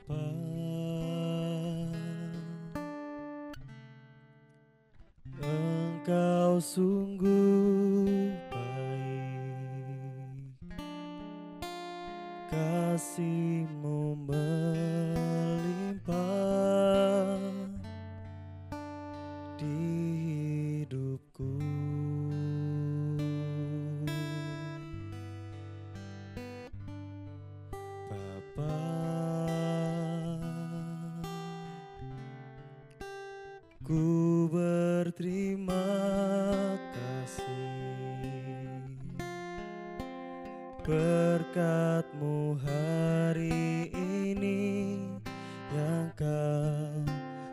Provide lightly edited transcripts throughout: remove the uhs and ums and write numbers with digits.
Bapa, Engkau sungguh baik, kasih-Mu melimpah di hidupku. Bapa, ku berterima kasih berkat-Mu hari ini yang Kau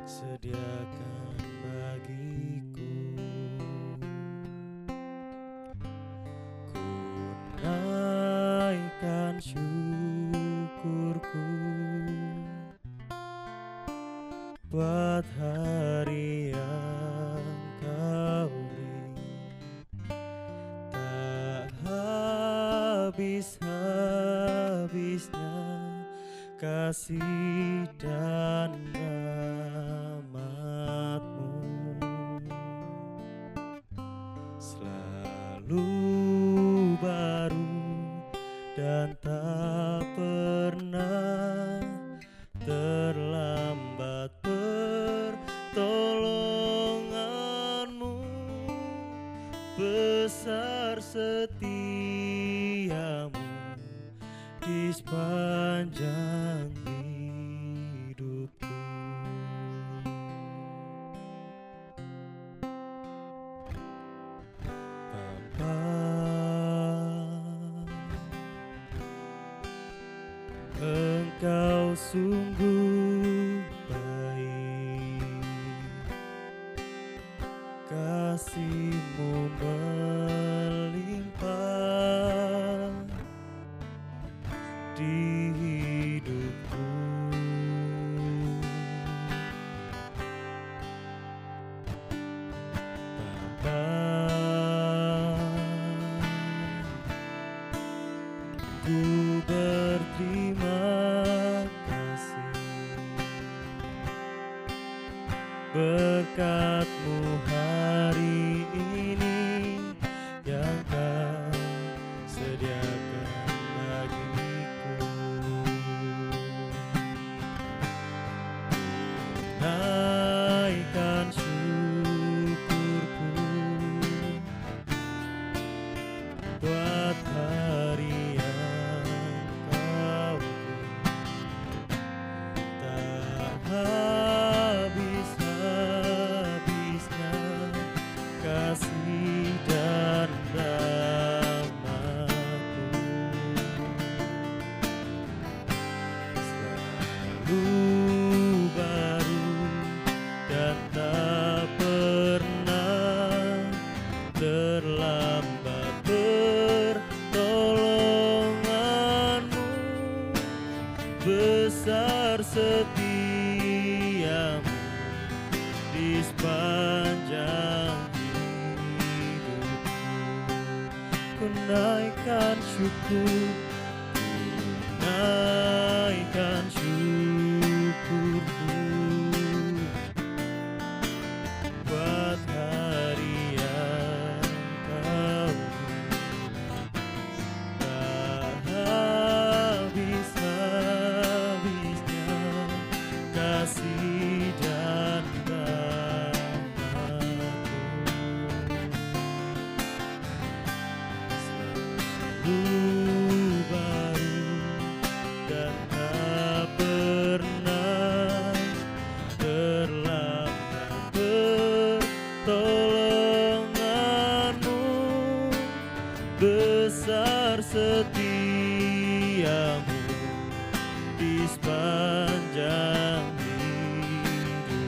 sediakan bagiku. Ku naikkan syukurku buat hari yang Kau beri, tak habis-habisnya kasih dan rahmat-Mu, selalu baru dan tak pernah terlambat pertolongan-Mu, besar setia-Mu di sepanjang hidupku. Bapa, Engkau sungguh baik, kasih-Mu melimpah di hidupku. Bapa, ku berterima kasih berkat-Mu hari ini yang Kau sediakan bagiku. Naikkan syukurku buat hari yang Kau beri, tak habis-habisnya kasih dan rahmat-Mu, selalu baru dan tak pernah terlambat pertolongan-Mu, besar setia-Mu di sepanjang hidupku. Ku naikkan syukur, ku naikkan syukurku buat hari yang Kau beri, tak habis-habisnya kasih dan rahmat-Mu, selalu baru dan tak pernah terlambat pertolongan-Mu, besar setia-Mu di sepanjang hidupku.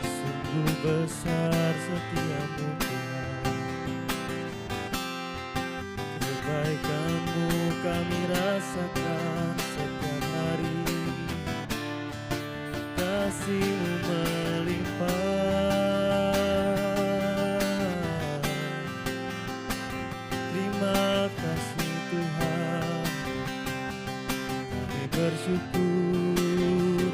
Sungguh besar setia-Mu Tuhan, kebaikan-Mu kami rasakan setiap hari, kasih-Mu melimpah. Terima kasih bersyukur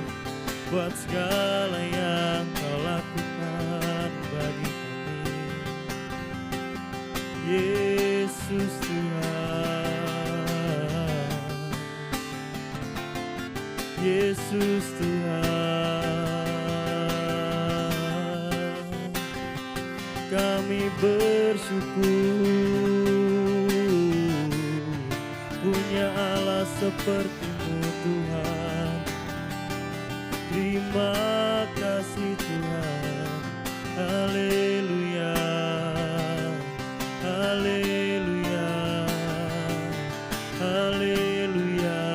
buat segala yang Kau lakukan bagi kami. Yesus Tuhan, Yesus Tuhan, kami bersyukur punya Allah seperti-Mu Tuhan. Terima kasih Tuhan. Haleluya, haleluya, haleluya,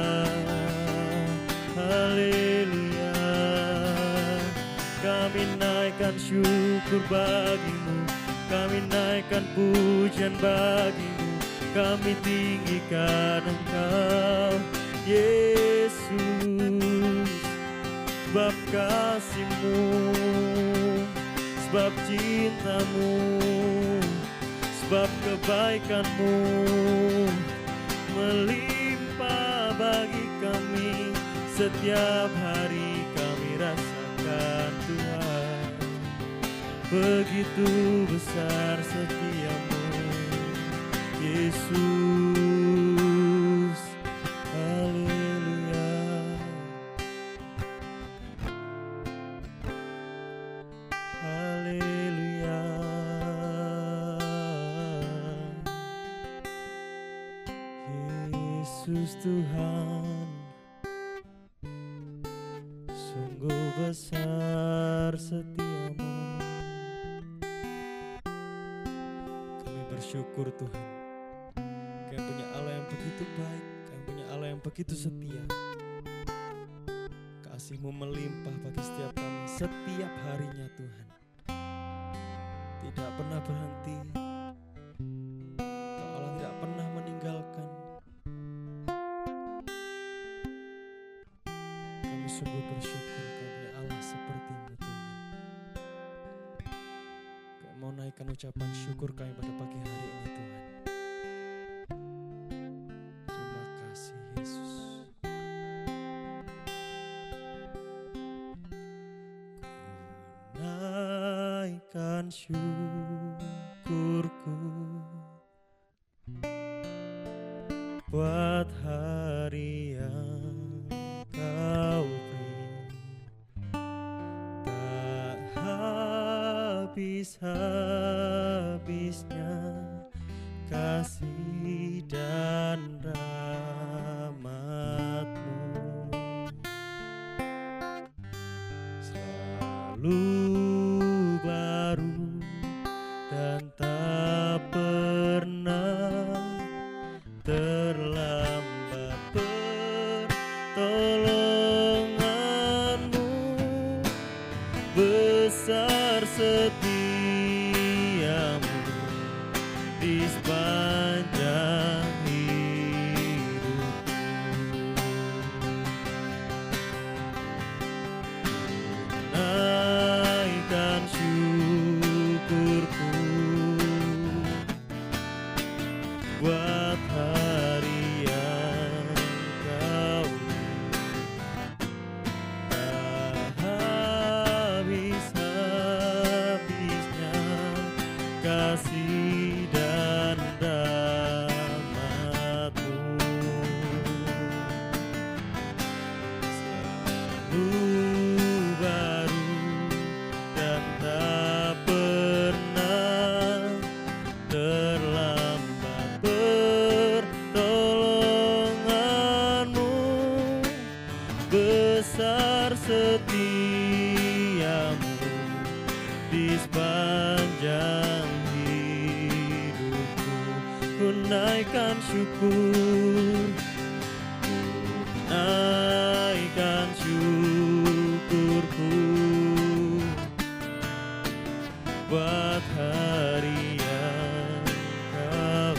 haleluya. Kami naikkan syukur bagi-Mu, kami naikkan pujian bagi-Mu, kami tinggikan Engkau Yesus. Sebab kasih-Mu, sebab cinta-Mu, sebab kebaikan-Mu melimpah bagi kami. Setiap hari kami rasakan Tuhan, begitu besar setia-Mu Yesus. Haleluya, haleluya. Yesus Tuhan, sungguh besar setia-Mu. Kami bersyukur Tuhan, Kau punya Allah yang begitu baik, Kau punya Allah yang begitu setia. Kasih-Mu melimpah bagi setiap kami setiap harinya Tuhan, tidak pernah berhenti. Kau Allah tidak pernah meninggalkan. Kami sungguh bersyukur Kau punya Allah seperti-Mu Tuhan. Kau mau naikkan ucapan syukur kami pada pagi hari ini Tuhan. Terima kasih Yesus. Ku naikkan syukurku buat hari yang Kau beri, tak habis-habisnya kasih dan rahmat-Mu. Selalu baru dan tak pernah terlambat pertolongan-Mu. Besar setia-Mu di sepanjang hidupku. Naikkan syukurku buat hari yang Kau tak habis-habisnya kasih dan rahmat-Mu. Selalu baru dan tak pernah terlambat pertolongan-Mu. Besar setia-Mu di sepanjang hidupku. Ku naikkan syukur, naikkan syukurku buat hari yang Kau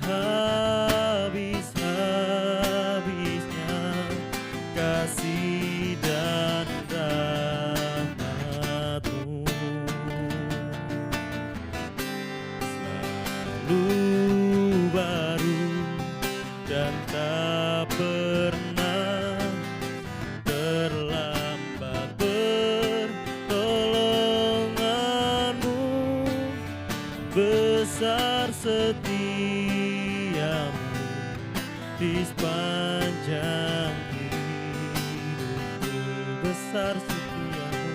tak habis-habisnya kasih dan rahmat-Mu. Selalu baru dan tak besar setiamu di sepanjang hidupku. Besar setiamu,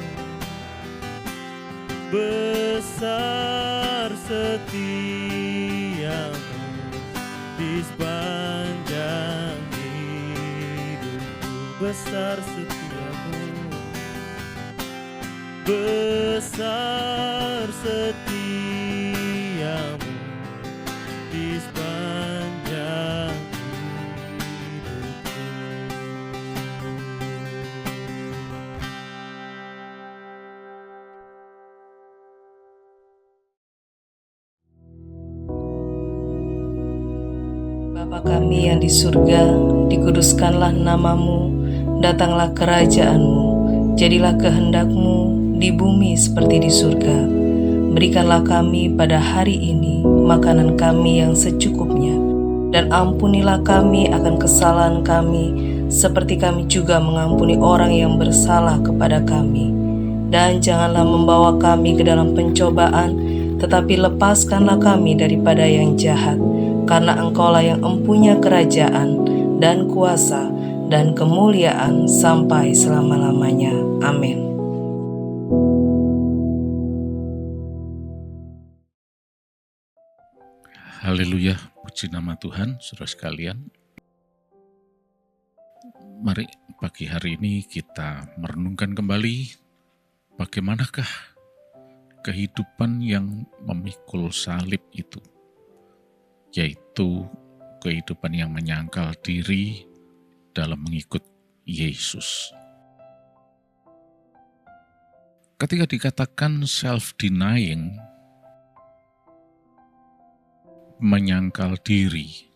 besar setiamu di sepanjang hidupku. Besar setiamu, besar setiamu di sepanjang hidupku. Bapa kami yang di surga, dikuduskanlah namamu, datanglah kerajaanmu, jadilah kehendak-Mu di bumi seperti di surga. Berikanlah kami pada hari ini makanan kami yang secukupnya, dan ampunilah kami akan kesalahan kami, seperti kami juga mengampuni orang yang bersalah kepada kami. Dan janganlah membawa kami ke dalam pencobaan, tetapi lepaskanlah kami daripada yang jahat, karena Engkaulah yang empunya kerajaan dan kuasa dan kemuliaan sampai selama-lamanya. Amin. Haleluya, puji nama Tuhan, saudara sekalian. Mari pagi hari ini kita merenungkan kembali bagaimanakah kehidupan yang memikul salib itu, yaitu kehidupan yang menyangkal diri dalam mengikut Yesus. Ketika dikatakan self-denying, menyangkal diri,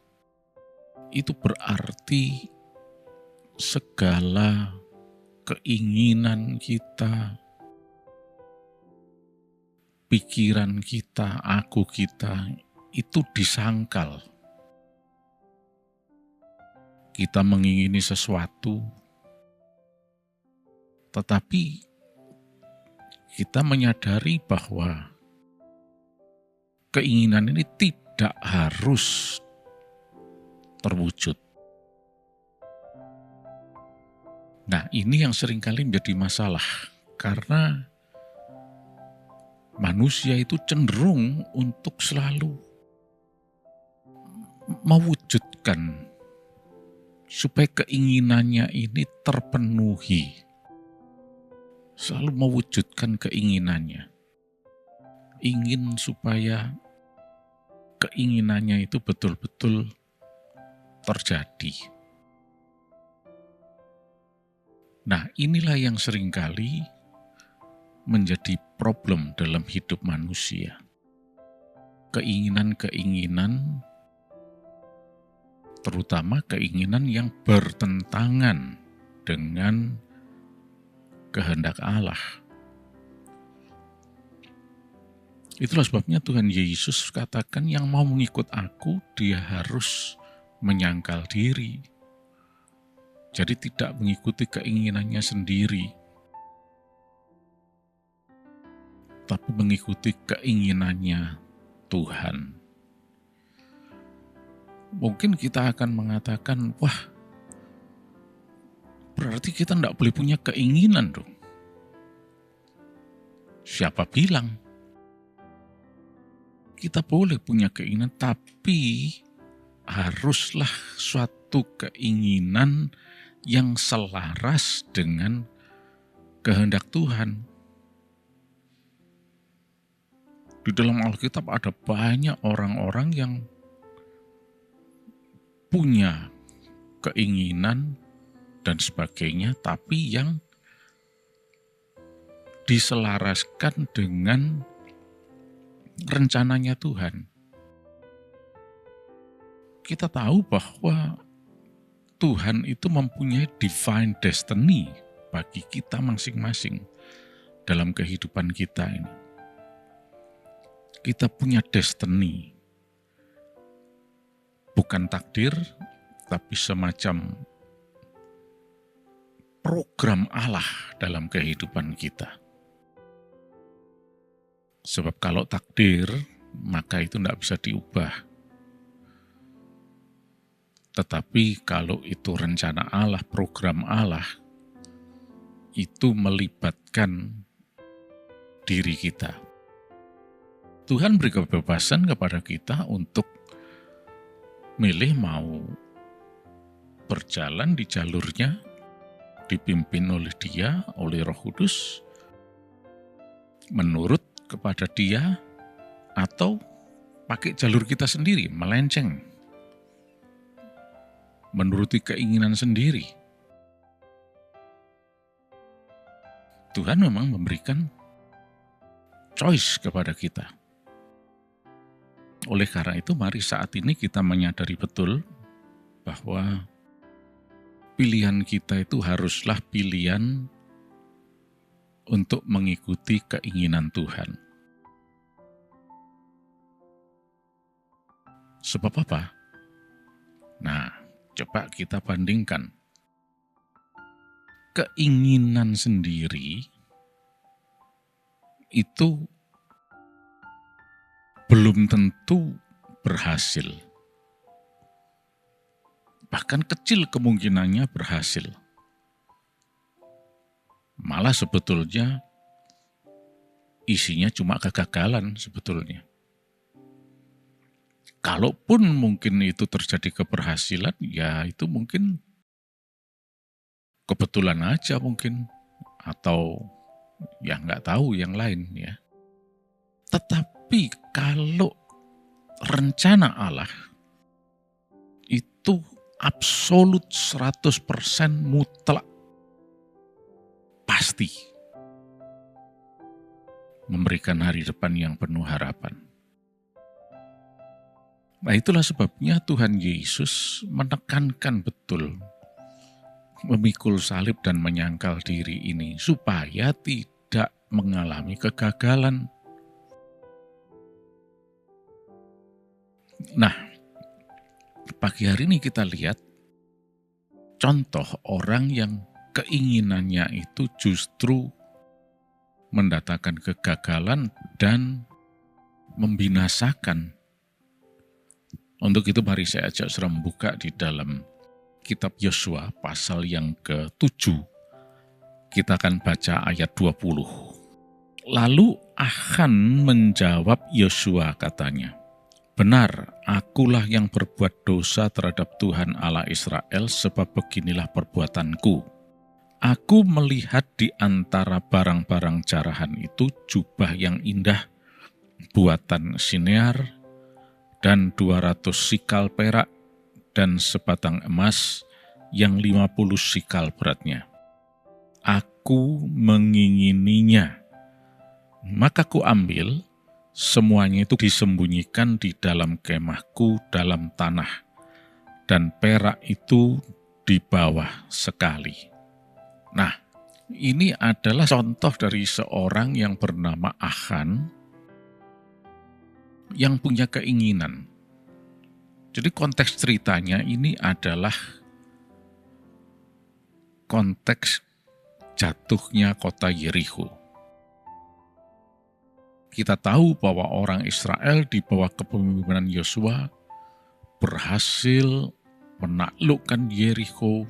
itu berarti segala keinginan kita, pikiran kita, aku kita, itu disangkal. Kita mengingini sesuatu, tetapi kita menyadari bahwa keinginan ini tidak harus terwujud. Nah, ini yang seringkali menjadi masalah, karena manusia itu cenderung untuk selalu mewujudkan supaya keinginannya ini terpenuhi. Selalu mewujudkan keinginannya. Ingin supaya keinginannya itu betul-betul terjadi. Nah, inilah yang seringkali menjadi problem dalam hidup manusia. Keinginan-keinginan, terutama keinginan yang bertentangan dengan kehendak Allah. Itulah sebabnya Tuhan Yesus katakan yang mau mengikut aku, dia harus menyangkal diri. Jadi tidak mengikuti keinginannya sendiri, tapi mengikuti keinginannya Tuhan. Mungkin kita akan mengatakan, wah, berarti kita tidak boleh punya keinginan dong. Siapa bilang? Kita boleh punya keinginan, tapi haruslah suatu keinginan yang selaras dengan kehendak Tuhan. Di dalam Alkitab ada banyak orang-orang yang punya keinginan dan sebagainya, tapi yang diselaraskan dengan rencananya Tuhan. Kita tahu bahwa Tuhan itu mempunyai divine destiny bagi kita masing-masing dalam kehidupan kita ini. Kita punya destiny, bukan takdir, tapi semacam program Allah dalam kehidupan kita. Sebab kalau takdir, maka itu tidak bisa diubah. Tetapi kalau itu rencana Allah, program Allah, itu melibatkan diri kita. Tuhan beri kebebasan kepada kita untuk milih mau berjalan di jalurnya, dipimpin oleh Dia, oleh Roh Kudus, menurut kepada Dia, atau pakai jalur kita sendiri, melenceng, menuruti keinginan sendiri. Tuhan memang memberikan choice kepada kita. Oleh karena itu, mari saat ini kita menyadari betul bahwa pilihan kita itu haruslah pilihan untuk mengikuti keinginan Tuhan. Sebab apa? Nah, coba kita bandingkan. Keinginan sendiri itu belum tentu berhasil. Bahkan kecil kemungkinannya berhasil. Malah sebetulnya isinya cuma kegagalan sebetulnya. Kalaupun mungkin itu terjadi keberhasilan, ya itu mungkin kebetulan aja mungkin, atau ya nggak tahu yang lain ya. Tetapi kalau rencana Allah itu absolut 100% mutlak, pasti memberikan hari depan yang penuh harapan. Nah, itulah sebabnya Tuhan Yesus menekankan betul memikul salib dan menyangkal diri ini supaya tidak mengalami kegagalan. Nah, pagi hari ini kita lihat contoh orang yang keinginannya itu justru mendatangkan kegagalan dan membinasakan. Untuk itu mari saya ajak saudara membuka di dalam Kitab Yosua pasal yang ke-7, kita akan baca ayat 20. Lalu Achan menjawab Yosua katanya, "Benar, akulah yang berbuat dosa terhadap Tuhan Allah Israel, sebab beginilah perbuatanku. Aku melihat di antara barang-barang jarahan itu jubah yang indah, buatan Sinear, dan 200 sikal perak, dan sebatang emas yang 50 sikal beratnya. Aku mengingininya. Maka ku ambil, semuanya itu disembunyikan di dalam kemahku dalam tanah, dan perak itu di bawah sekali." Nah, ini adalah contoh dari seorang yang bernama Achan yang punya keinginan. Jadi konteks ceritanya ini adalah konteks jatuhnya kota Yerikho. Kita tahu bahwa orang Israel di bawah kepemimpinan Yosua berhasil menaklukkan Yerikho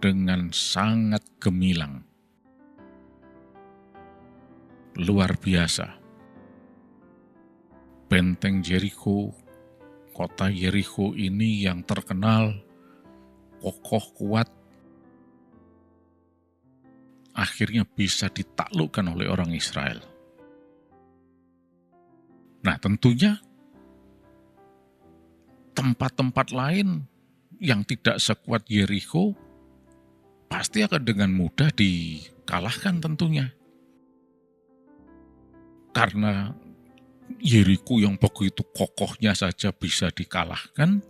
dengan sangat gemilang. Luar biasa. Benteng Yerikho, kota Yerikho ini yang terkenal kokoh kuat, akhirnya bisa ditaklukkan oleh orang Israel. Nah, tentunya tempat-tempat lain yang tidak sekuat Yerikho pasti akan dengan mudah dikalahkan tentunya. Karena Yerikho yang begitu kokohnya saja bisa dikalahkan,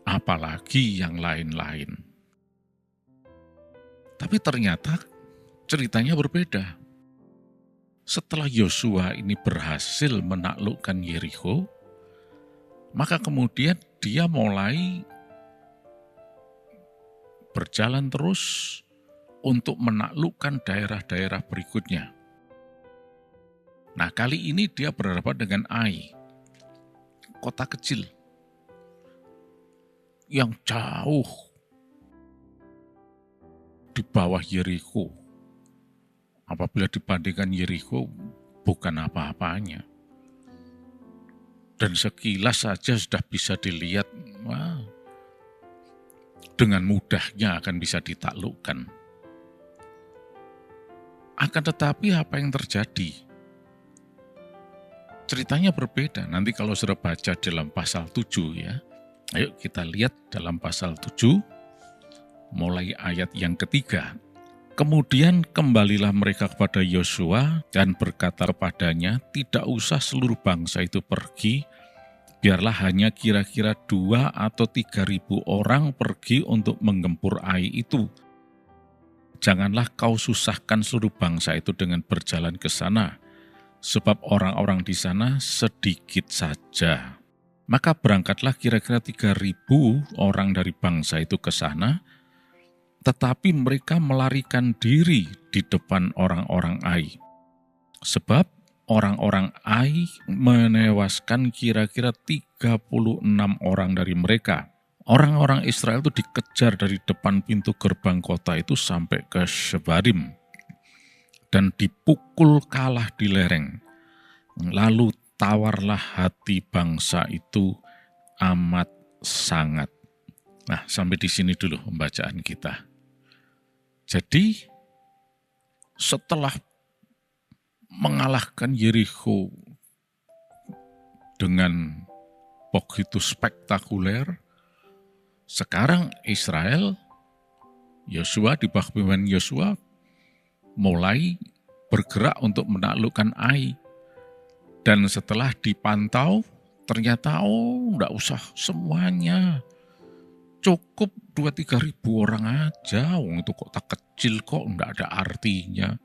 apalagi yang lain-lain. Tapi ternyata ceritanya berbeda. Setelah Yosua ini berhasil menaklukkan Yerikho, maka kemudian dia mulai berjalan terus untuk menaklukkan daerah-daerah berikutnya. Nah, kali ini dia berhadapan dengan Ai, kota kecil yang jauh di bawah Yeriko. Apabila dibandingkan Yeriko, bukan apa-apanya. Dan sekilas saja sudah bisa dilihat, wah, dengan mudahnya akan bisa ditaklukkan. Akan tetapi apa yang terjadi? Ceritanya berbeda. Nanti kalau sudah baca dalam pasal 7 ya. Ayo kita lihat dalam pasal 7, mulai ayat yang ketiga. Kemudian kembalilah mereka kepada Yosua dan berkata kepadanya, tidak usah seluruh bangsa itu pergi, biarlah hanya kira-kira 2 atau 3.000 orang pergi untuk menggempur Ai itu. Janganlah kau susahkan seluruh bangsa itu dengan berjalan ke sana, sebab orang-orang di sana sedikit saja. Maka berangkatlah kira-kira 3.000 orang dari bangsa itu ke sana, tetapi mereka melarikan diri di depan orang-orang Ai. Sebab orang-orang Ai menewaskan kira-kira 36 orang dari mereka. Orang-orang Israel itu dikejar dari depan pintu gerbang kota itu sampai ke Shebarim dan dipukul kalah di lereng. Lalu tawarlah hati bangsa itu amat sangat. Nah, sampai di sini dulu pembacaan kita. Jadi, setelah mengalahkan Yeriko dengan begitu spektakuler, sekarang Israel, Yosua di bawah pimpinan Yosua, mulai bergerak untuk menaklukkan Ai. Dan setelah dipantau, ternyata enggak usah semuanya. Cukup 2-3 ribu orang aja, itu kota kecil kok, enggak ada artinya.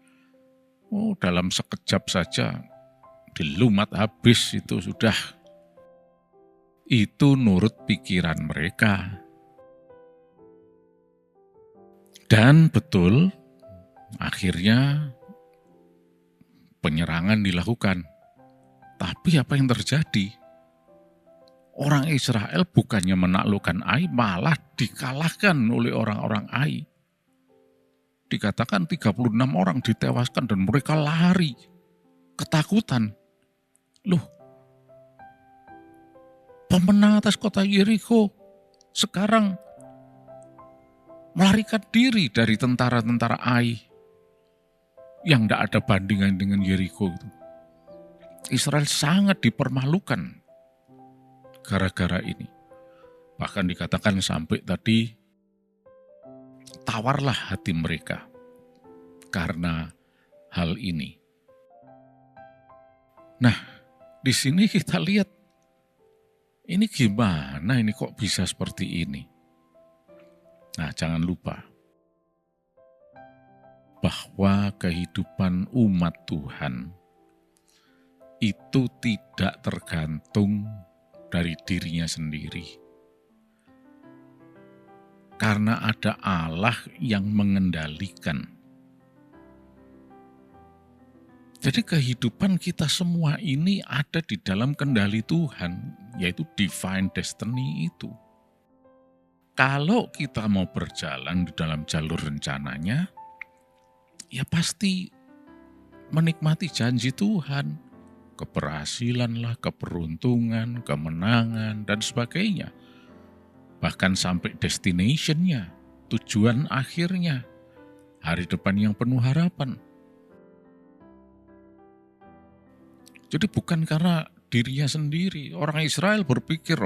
Dalam sekejap saja dilumat habis itu sudah. Itu nurut pikiran mereka. Dan betul, akhirnya penyerangan dilakukan. Tapi apa yang terjadi? Orang Israel bukannya menaklukkan Ai, malah dikalahkan oleh orang-orang Ai. Dikatakan 36 orang ditewaskan dan mereka lari, ketakutan. Loh, pemenang atas kota Yeriko sekarang melarikan diri dari tentara-tentara Ai yang tidak ada bandingan dengan Yeriko itu. Israel sangat dipermalukan gara-gara ini. Bahkan dikatakan sampai tadi, tawarlah hati mereka karena hal ini. Nah, di sini kita lihat, ini gimana ini kok bisa seperti ini? Nah, jangan lupa bahwa kehidupan umat Tuhan itu tidak tergantung dari dirinya sendiri. Karena ada Allah yang mengendalikan. Jadi kehidupan kita semua ini ada di dalam kendali Tuhan, yaitu divine destiny itu. Kalau kita mau berjalan di dalam jalur rencananya, ya pasti menikmati janji Tuhan. Keberhasilanlah, keberuntungan, kemenangan, dan sebagainya. Bahkan sampai destination-nya, tujuan akhirnya, hari depan yang penuh harapan. Jadi bukan karena dirinya sendiri. Orang Israel berpikir,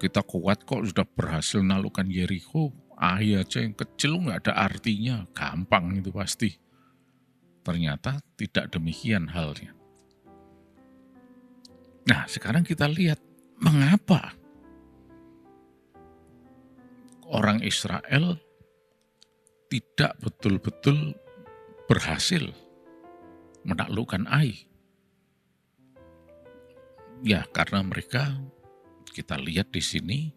kita kuat kok, sudah berhasil menaklukkan Yeriko. Ai aja yang kecil nggak ada artinya, gampang itu pasti. Ternyata tidak demikian halnya. Nah, sekarang kita lihat mengapa orang Israel tidak betul-betul berhasil menaklukkan Ai. Ya, karena mereka, kita lihat di sini,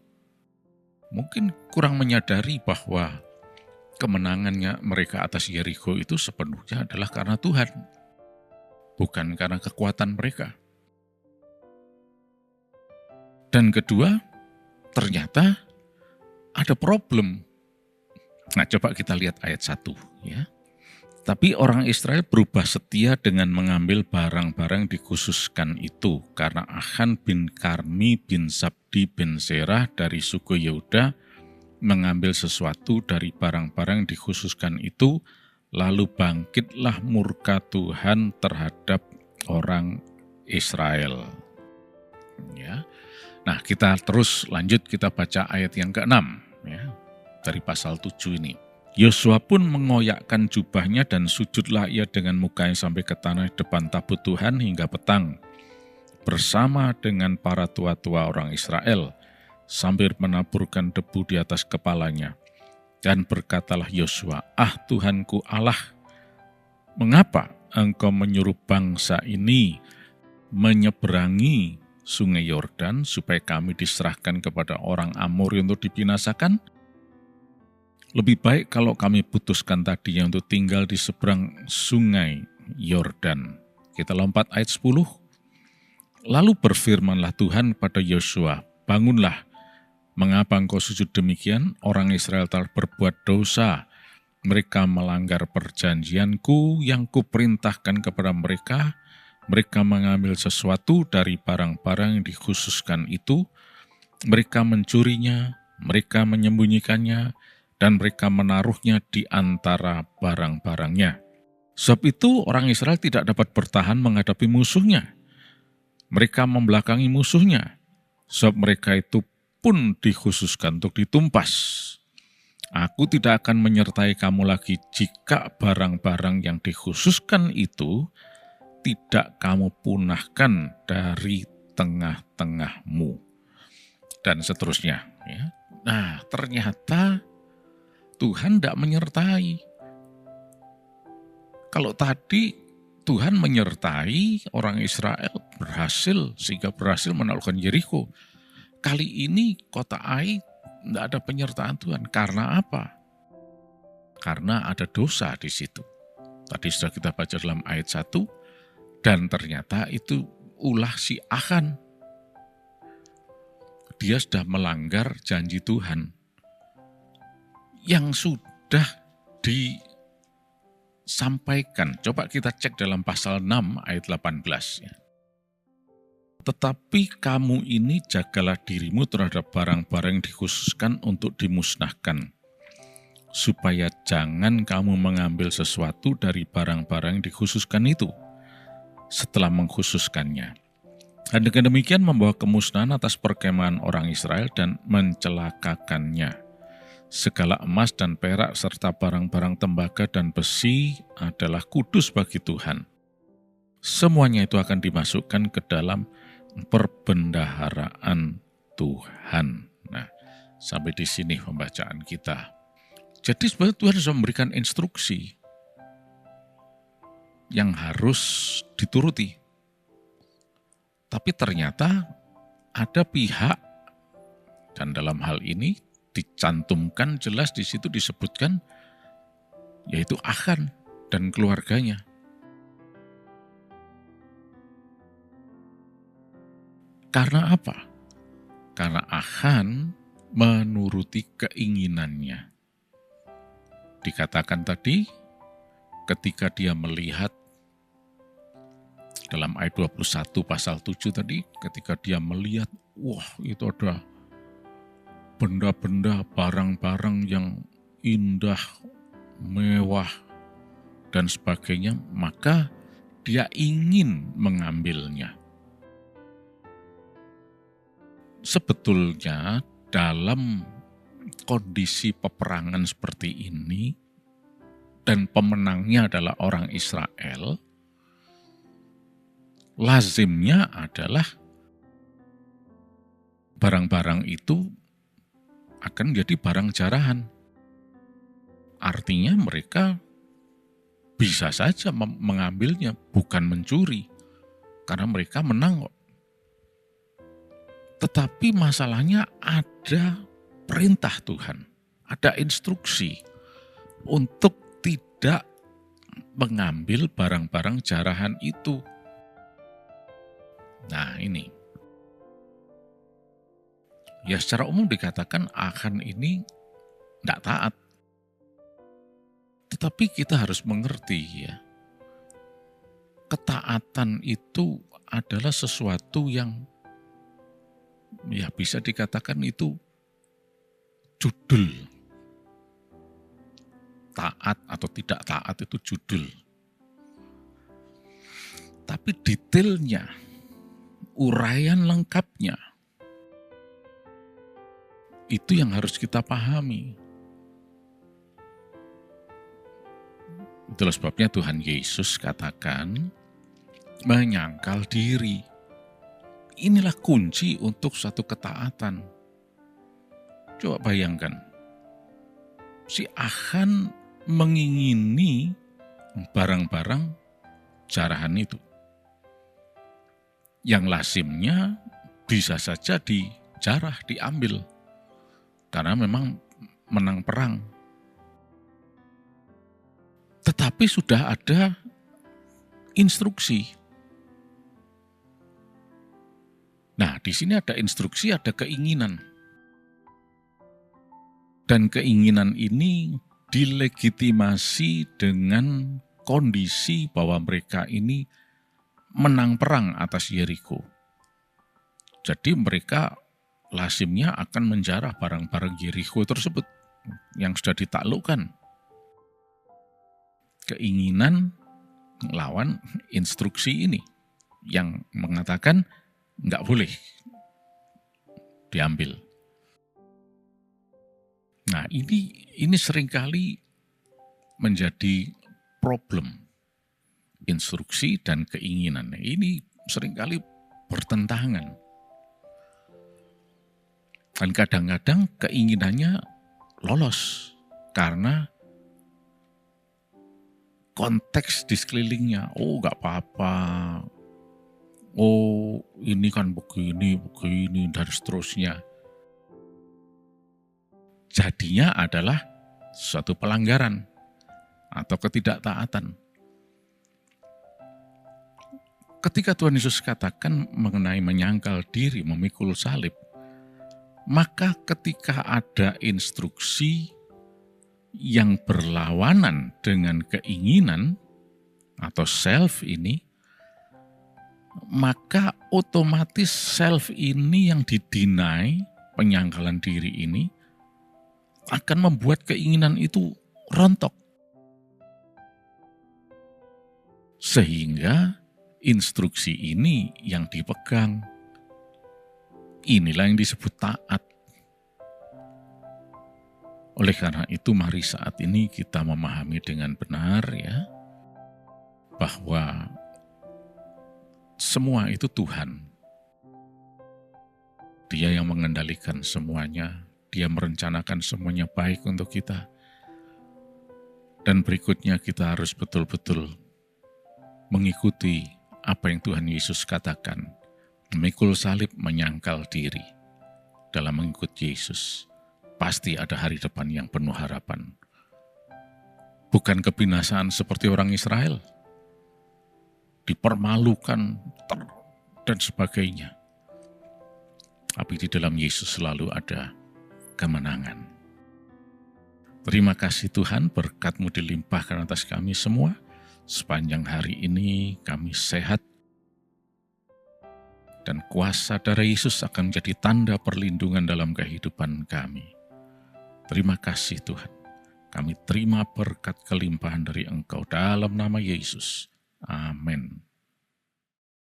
mungkin kurang menyadari bahwa kemenangannya mereka atas Yeriko itu sepenuhnya adalah karena Tuhan. bukan karena kekuatan mereka. Dan kedua, ternyata ada problem. Nah, coba kita lihat ayat 1 ya. Tapi orang Israel berubah setia dengan mengambil barang-barang dikhususkan itu, karena Achan bin Karmi bin Sabdi bin Serah dari suku Yehuda mengambil sesuatu dari barang-barang dikhususkan itu, lalu bangkitlah murka Tuhan terhadap orang Israel. Ya. Nah, kita terus lanjut, kita baca ayat yang ke-6 ya, dari pasal 7 ini. Yosua pun mengoyakkan jubahnya dan sujudlah ia dengan mukanya sampai ke tanah depan tabut Tuhan hingga petang, bersama dengan para tua-tua orang Israel, sambil menaburkan debu di atas kepalanya. Dan berkatalah Yosua, "Ah Tuhanku Allah, mengapa engkau menyuruh bangsa ini menyeberangi sungai Yordan supaya kami diserahkan kepada orang Amori untuk dibinasakan? Lebih baik kalau kami putuskan tadinya untuk tinggal di seberang sungai Yordan." Kita lompat ayat 10. Lalu berfirmanlah Tuhan pada Yosua, "Bangunlah, mengapa engkau sujud demikian? Orang Israel telah berbuat dosa. Mereka melanggar perjanjianku yang kuperintahkan kepada mereka. Mereka mengambil sesuatu dari barang-barang yang dikhususkan itu. Mereka mencurinya, mereka menyembunyikannya, dan mereka menaruhnya di antara barang-barangnya. Sebab itu orang Israel tidak dapat bertahan menghadapi musuhnya. Mereka membelakangi musuhnya, sebab mereka itu pun dikhususkan untuk ditumpas. Aku tidak akan menyertai kamu lagi jika barang-barang yang dikhususkan itu tidak kamu punahkan dari tengah-tengahmu." Dan seterusnya. Ya. Nah, ternyata Tuhan tidak menyertai. Kalau tadi Tuhan menyertai orang Israel sehingga berhasil menaklukkan Yeriko. Kali ini kota Ai tidak ada penyertaan Tuhan. Karena apa? Karena ada dosa di situ. Tadi sudah kita baca dalam ayat 1, dan ternyata itu ulah si Achan. Dia sudah melanggar janji Tuhan yang sudah disampaikan. Coba kita cek dalam pasal 6 ayat 18. Ya. "Tetapi kamu ini jagalah dirimu terhadap barang-barang yang dikhususkan untuk dimusnahkan, supaya jangan kamu mengambil sesuatu dari barang-barang yang dikhususkan itu setelah mengkhususkannya. Dan dengan demikian membawa kemusnahan atas perkemahan orang Israel dan mencelakakannya. Segala emas dan perak serta barang-barang tembaga dan besi adalah kudus bagi Tuhan. Semuanya itu akan dimasukkan ke dalam perbendaharaan Tuhan." Nah, sampai di sini pembacaan kita. Jadi sebenarnya Tuhan sudah memberikan instruksi yang harus dituruti. Tapi ternyata ada pihak, dan dalam hal ini dicantumkan jelas di situ disebutkan, yaitu Achan dan keluarganya. Karena apa? Karena Achan menuruti keinginannya. Dikatakan tadi, ketika dia melihat dalam ayat 21 pasal 7 tadi, ketika dia melihat, wah itu ada benda-benda, barang-barang yang indah, mewah, dan sebagainya, maka dia ingin mengambilnya. Sebetulnya dalam kondisi peperangan seperti ini, dan pemenangnya adalah orang Israel, lazimnya adalah barang-barang itu akan jadi barang jarahan. Artinya mereka bisa saja mengambilnya, bukan mencuri, karena mereka menang kok. Tetapi masalahnya ada perintah Tuhan, ada instruksi untuk tidak mengambil barang-barang jarahan itu. Nah ini, ya secara umum dikatakan Achan ini tidak taat. Tetapi kita harus mengerti ya, ketaatan itu adalah sesuatu yang ya bisa dikatakan itu judul. Taat atau tidak taat itu judul. Tapi detailnya, uraian lengkapnya, itu yang harus kita pahami. Itulah sebabnya Tuhan Yesus katakan, menyangkal diri. Inilah kunci untuk satu ketaatan. Coba bayangkan, si Achan mengingini barang-barang jarahan itu. Yang lazimnya bisa saja dijarah, diambil. Karena memang menang perang. Tetapi sudah ada instruksi. Nah, di sini ada instruksi, ada keinginan. Dan keinginan ini dilegitimasi dengan kondisi bahwa mereka ini menang perang atas Yeriko. Jadi mereka lazimnya akan menjarah barang-barang Yeriko tersebut yang sudah ditaklukkan. Keinginan lawan instruksi ini yang mengatakan nggak boleh diambil. Nah, ini seringkali menjadi problem. Instruksi dan keinginan. Ini seringkali bertentangan. Dan kadang-kadang keinginannya lolos karena konteks di sekelilingnya. Oh, nggak apa-apa. Oh, ini kan begini, dan seterusnya. Jadinya adalah suatu pelanggaran atau ketidaktaatan. Ketika Tuhan Yesus katakan mengenai menyangkal diri, memikul salib, maka ketika ada instruksi yang berlawanan dengan keinginan atau self ini, maka otomatis self ini yang didinai, penyangkalan diri ini, akan membuat keinginan itu rontok. Sehingga instruksi ini yang dipegang. Inilah yang disebut taat. Oleh karena itu mari saat ini kita memahami dengan benar ya, bahwa semua itu Tuhan. Dia yang mengendalikan semuanya. Dia merencanakan semuanya baik untuk kita. Dan berikutnya kita harus betul-betul mengikuti apa yang Tuhan Yesus katakan. Memikul salib, menyangkal diri. Dalam mengikut Yesus, pasti ada hari depan yang penuh harapan. Bukan kebinasaan seperti orang Israel. Dipermalukan dan sebagainya. Tapi di dalam Yesus selalu ada kemenangan. Terima kasih Tuhan, berkat-Mu dilimpahkan atas kami semua. Sepanjang hari ini kami sehat. Dan kuasa darah Yesus akan menjadi tanda perlindungan dalam kehidupan kami. Terima kasih Tuhan. Kami terima berkat kelimpahan dari Engkau dalam nama Yesus. Amin.